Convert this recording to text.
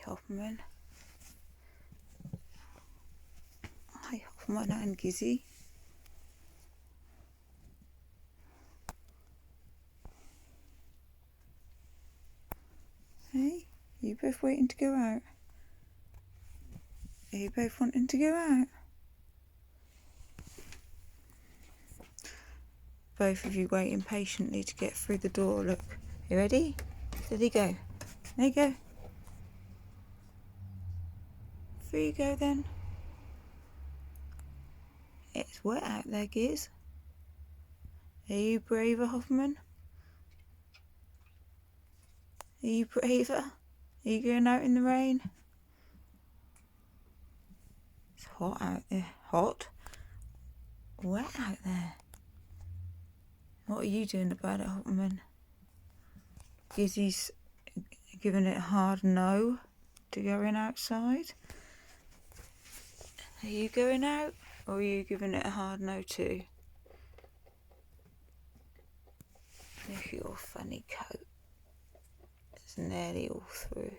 Hopperman. Hi Hopperman and Gizzy. Hey, you both waiting to go out? Are you both wanting to go out? Both of you waiting patiently to get through the door. Look, you ready? Steady, go. There you go. Through you go then. It's wet out there, Giz. Are you braver, Hopperman? Are you braver? Are you going out in the rain? It's hot out there. Hot? Wet out there. What are you doing about it, Hopperman? Gizzy's giving it a hard no to going outside. Are you going out? Or are you giving it a hard no too? Look at your funny coat. It's nearly all through.